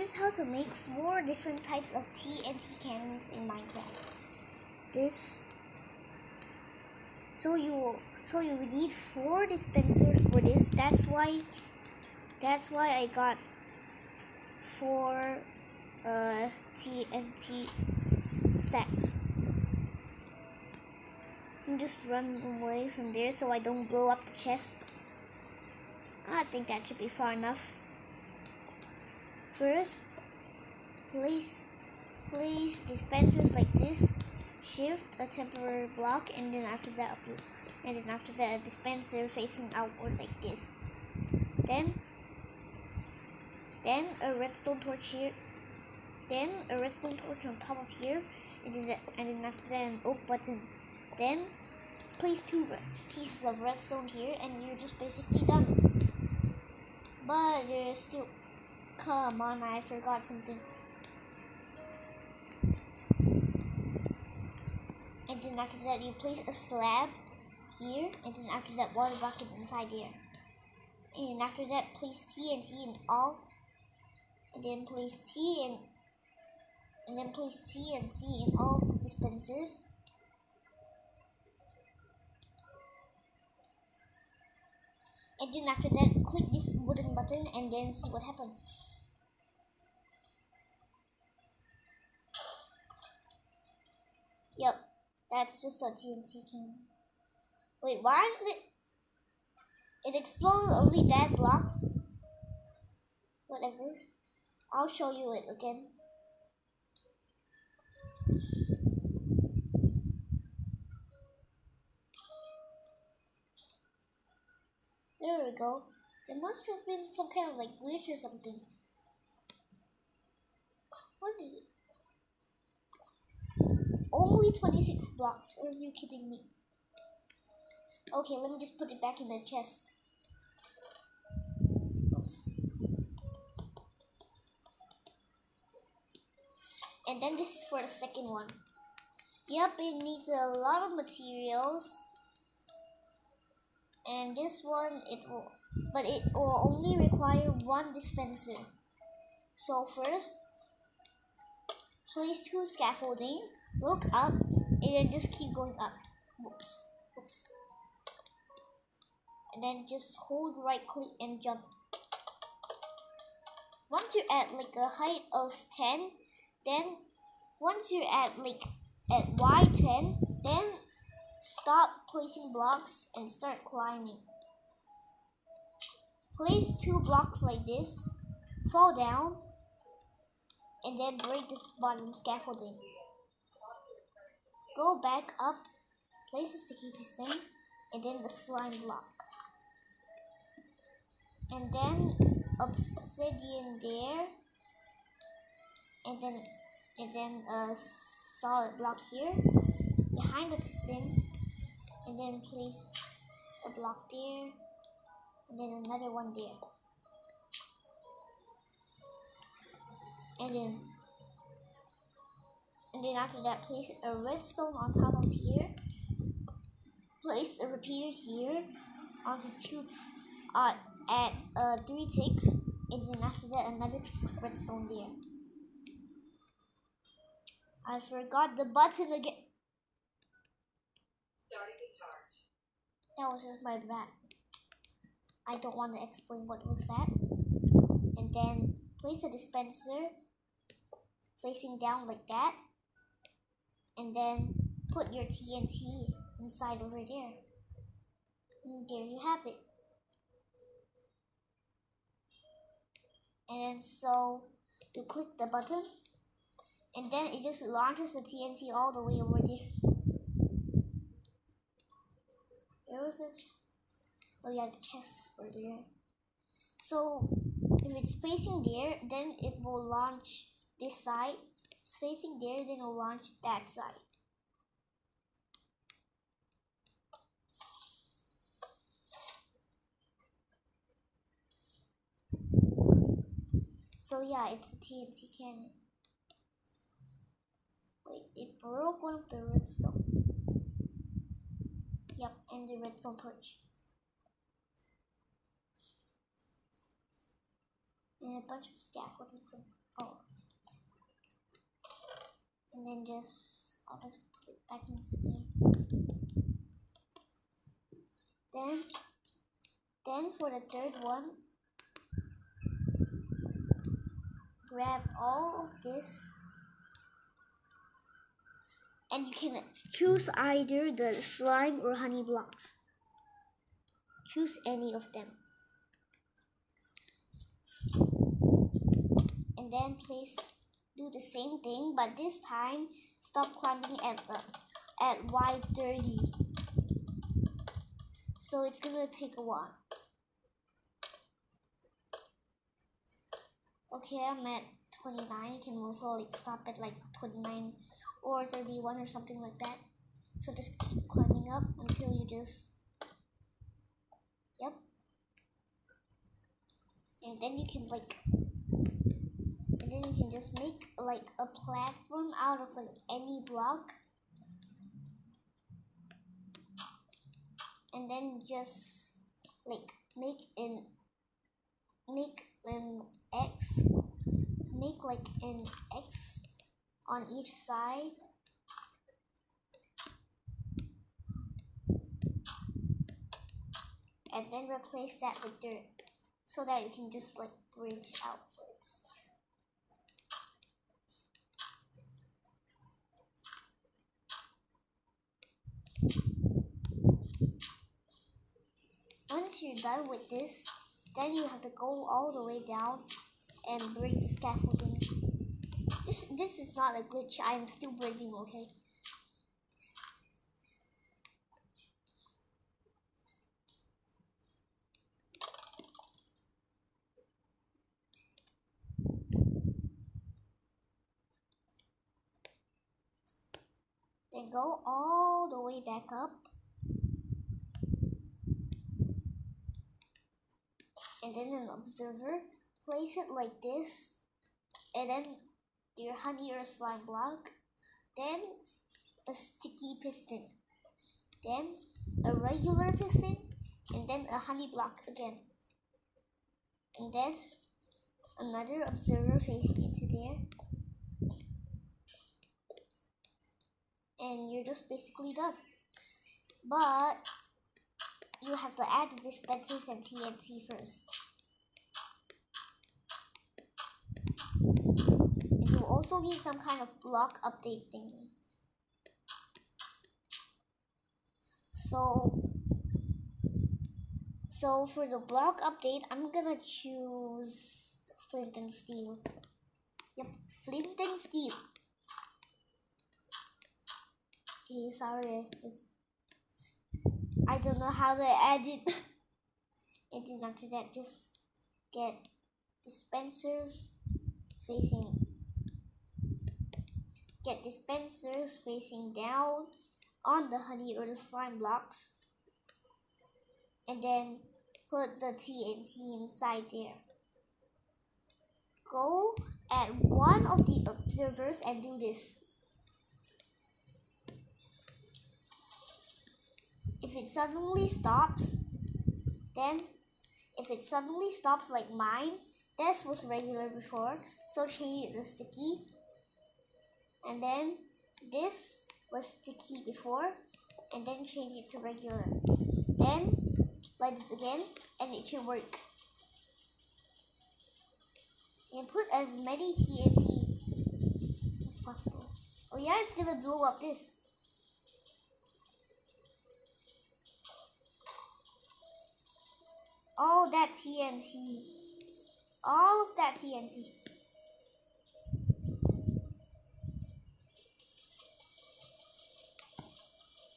Here's how to make 4 different types of TNT cannons in Minecraft. So you need 4 dispensers for this. That's why I got 4 TNT stacks. I'm just run away from there so I don't blow up the chests. I think that should be far enough. First, place dispensers like this. Shift a temporary block, and then after that, a dispenser facing outward like this. Then a redstone torch here. Then a redstone torch on top of here, and then after that an oak button. Then place 2 pieces of redstone here, and you're just basically done. But you're still. Come on, I forgot something. And then after that, you place a slab here, and then after that, water bucket inside here. And then after that, place TNT in all, and then place TNT in all of the dispensers. And then after that, click this wooden button, and then see what happens. Yep, that's just a TNT cannon. Wait, why did it exploded only that blocks? Whatever. I'll show you it again. There we go. There must have been some kind of like glitch or something. What is it? Only 26 blocks. Are you kidding me? Okay, let me just put it back in the chest. Oops. And then this is for the second one. Yep, it needs a lot of materials. And this one, it will only require 1 dispenser. So first, place 2 scaffolding, look up, and then just keep going up. Whoops. And then just hold right click and jump. Once you're at like a height of 10, then once you're at Y10, then stop placing blocks and start climbing. Place 2 blocks like this, fall down, and then break this bottom scaffolding. Go back up, place a sticky piston, and then the slime block. And then obsidian there, and then a solid block here behind the piston, and then place a block there, and then another one there, and then after that, place a redstone on top of here, place a repeater here onto 2 at 3 ticks, and then after that another piece of redstone there. I forgot the button again. Starting to charge. That was just my bad. I don't want to explain what was that. And then place a dispenser facing down like that. And then put your TNT inside over there. And there you have it. And so you click the button, and then it just launches the TNT all the way over there. Where was it? Oh yeah, the chests were there. So if it's facing there, then it will launch this side. It's facing there, then it will launch that side. So yeah, it's a TNT cannon. Wait, it broke one of the redstone. Yep, and the redstone torch. And a bunch of scaffolding then I'll just put it back into there. Then for the third one, grab all of this, and you can choose either the slime or honey blocks. Choose any of them. And then please do the same thing, but this time stop climbing at Y30. So it's gonna take a while. Okay, I'm at 29. You can also like stop at like 29 or 31 or something like that. So just keep climbing up until you just, yep. And then you can just make like a platform out of like any block. And then just like make an X, make like an X on each side. And then replace that with dirt so that you can just like bridge outwards. Once you're done with this, then you have to go all the way down and break the scaffolding. This is not a glitch. I am still bridging, okay? Then go all the way back up. And then an observer, place it like this, and then your honey or slime block, then a sticky piston, then a regular piston, and then a honey block again, and then another observer facing into there, and you're just basically done. But you have to add the dispensers and TNT first. And you also need some kind of block update thingy. So for the block update, I'm gonna choose flint and steel. Yep, flint and steel. Okay, sorry. I don't know how to add it. And then after that, just get dispensers facing down on the honey or the slime blocks, and then put the TNT inside there. Go at one of the observers and do this. If it suddenly stops like mine, this was regular before, so change it to sticky. And then this was sticky before, and then change it to regular. Then light it again, and it should work. And put as many TNT as possible. Oh yeah, it's gonna blow up this. All of that TNT.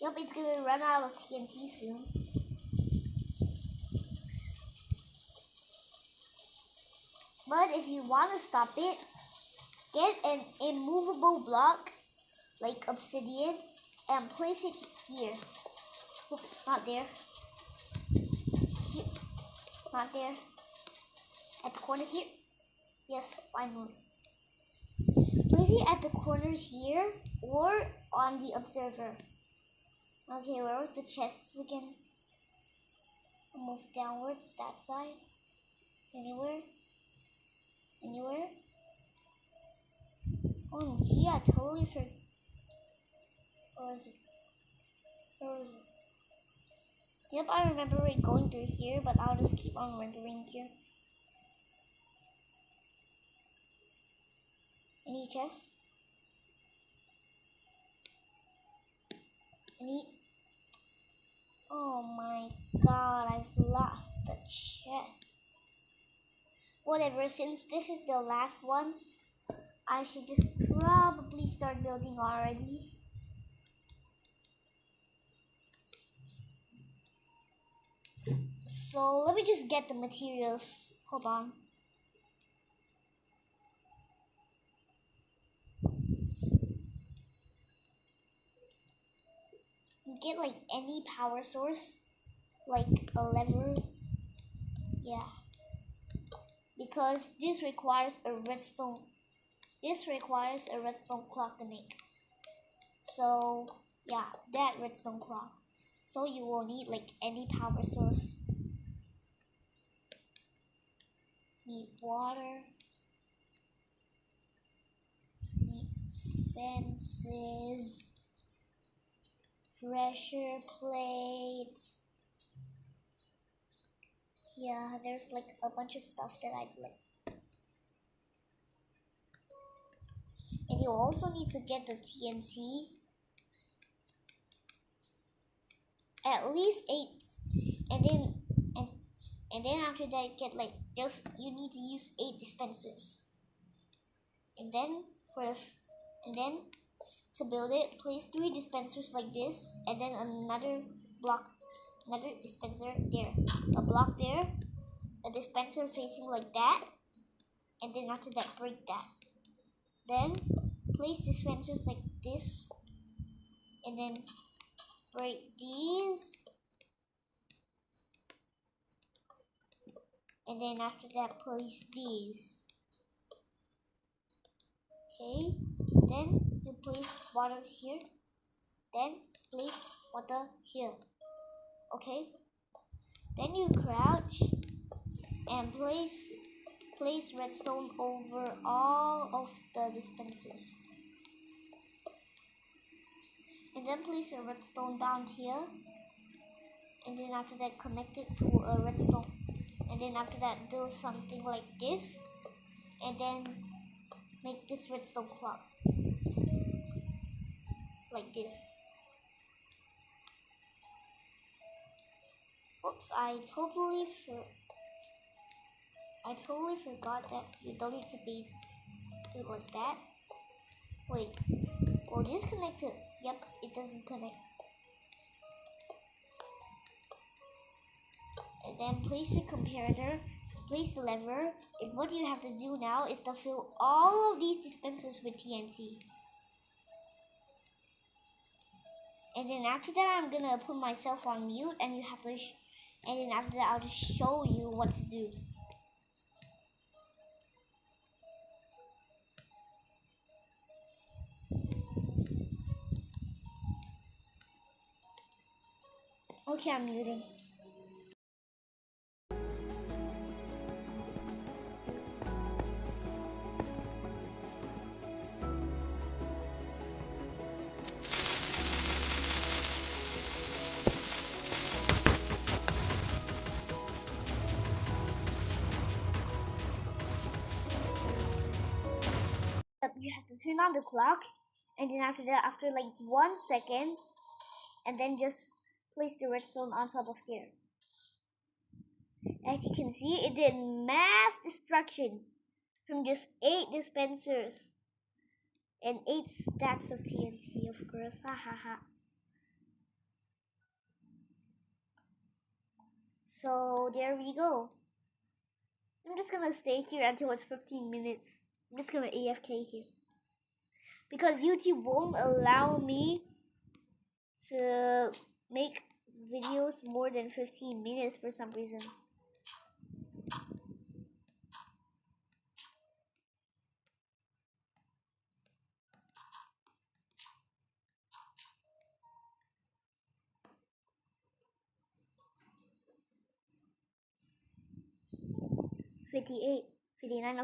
Yep, it's gonna run out of TNT soon. But if you want to stop it, get an immovable block like obsidian and place it here. Oops, not there. Here. Not there. At the corner here. Yes, finally. Place it at the corner here or on the observer. Okay, where was the chests again? I'll move downwards that side. Anywhere? Oh Oh yeah, I totally forgot. Where was it? Where was it? Yep, I remember it going through here, but I'll just keep on rendering here. Any chests? Any? Oh my god, I've lost the chest. Whatever, since this is the last one, I should just probably start building already. So let me just get the materials. Hold on. Get like any power source, like a lever. Yeah. Because this requires a redstone. This requires a redstone clock to make. So yeah, that redstone clock. So you will need like any power source. Need water. Need fences. Pressure plates. Yeah, there's like a bunch of stuff that I'd like. And you also need to get the TNT. At least 8. And then and then after that get like you need to use 8 dispensers. And then to build it, place 3 dispensers like this, and then another dispenser there, a block there, a dispenser facing like that, and then after that break that. Then place dispensers like this, and then break these, and then after that place these. Okay, then you place water here, then place water here. Okay, then you crouch and place redstone over all of the dispensers, and then place a redstone down here, and then after that connect it to a redstone, and then after that do something like this, and then make this redstone clock like this. Oops, I totally forgot that you don't need to do it like that. Wait, well this connected. Yep, it doesn't connect. And then place your comparator, place the lever, and what you have to do now is to fill all of these dispensers with TNT. And then after that, I'm gonna put myself on mute, and you have to, and then after that, I'll just show you what to do. Okay, I'm muting. You have to turn on the clock, and then after that, after like 1 second, and then just place the redstone on top of here. As you can see, it did mass destruction from just 8 dispensers and 8 stacks of TNT, of course. Ha ha ha. So there we go. I'm just gonna stay here until it's 15 minutes. I'm just gonna AFK here. Because YouTube won't allow me to make videos more than 15 minutes for some reason. $58, $59.